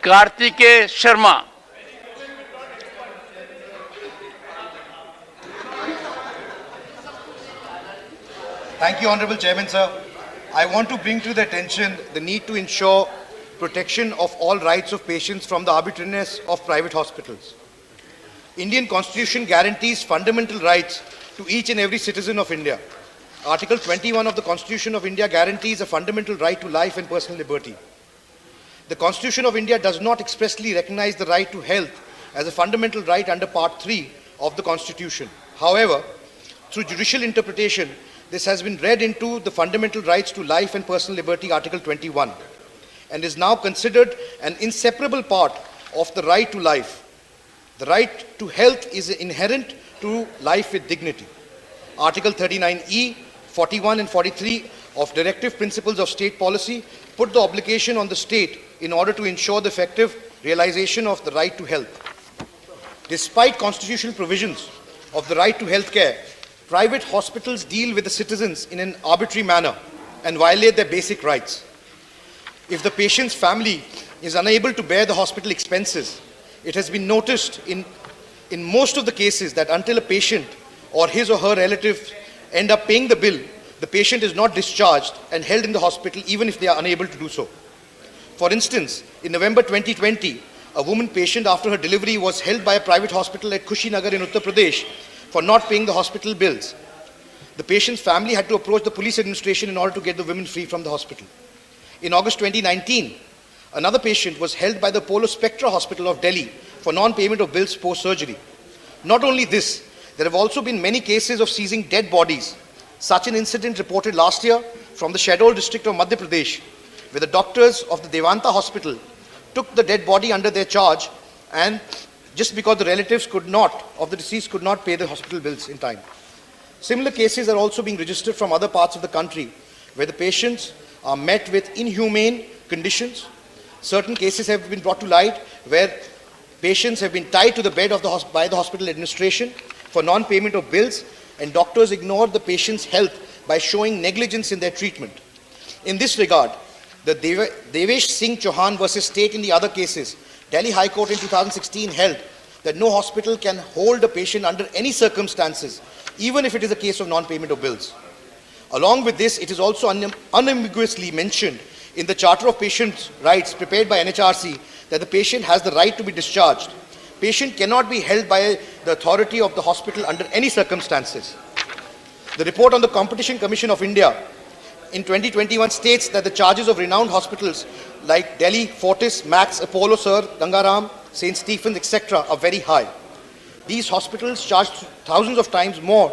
Kartik Sharma. Thank you, Honorable Chairman, sir. I want to bring to the attention the need to ensure protection of all rights of patients from the arbitrariness of private hospitals. Indian Constitution guarantees fundamental rights to each and every citizen of India. Article 21 of the Constitution of India guarantees a fundamental right to life and personal liberty. The Constitution of India does not expressly recognize the right to health as a fundamental right under Part 3 of the Constitution. However, through judicial interpretation, this has been read into the fundamental rights to life and personal liberty, Article 21, and is now considered an inseparable part of the right to life. The right to health is inherent to life with dignity. Article 39E, 41 and 43 of Directive Principles of State Policy put the obligation on the state in order to ensure the effective realization of the right to health. Despite constitutional provisions of the right to health care, private hospitals deal with the citizens in an arbitrary manner and violate their basic rights. If the patient's family is unable to bear the hospital expenses, it has been noticed in most of the cases that until a patient or his or her relatives end up paying the bill, the patient is not discharged and held in the hospital even if they are unable to do so. For instance, in November 2020, a woman patient after her delivery was held by a private hospital at Kushinagar in Uttar Pradesh for not paying the hospital bills. The patient's family had to approach the police administration in order to get the women free from the hospital. In August 2019, another patient was held by the Apollo Spectra Hospital of Delhi for non-payment of bills post-surgery. Not only this, there have also been many cases of seizing dead bodies. Such an incident reported last year from the Shahdol district of Madhya Pradesh, where the doctors of the Devanta hospital took the dead body under their charge and just because the relatives of the deceased could not pay the hospital bills in time. Similar cases are also being registered from other parts of the country where the patients are met with inhumane conditions. Certain cases have been brought to light where patients have been tied to the bed by the hospital administration for non-payment of bills, and doctors ignored the patient's health by showing negligence in their treatment. In this regard, the Devesh Singh Chauhan versus State in the other cases, Delhi High Court in 2016 held that no hospital can hold a patient under any circumstances, even if it is a case of non-payment of bills. Along with this, it is also unambiguously mentioned in the Charter of Patients' Rights prepared by NHRC that the patient has the right to be discharged. Patient cannot be held by the authority of the hospital under any circumstances. The report on the Competition Commission of India in 2021 states that the charges of renowned hospitals like Delhi, Fortis, Max, Apollo, Sir, Gangaram, St. Stephen's, etc. are very high. These hospitals charge thousands of times more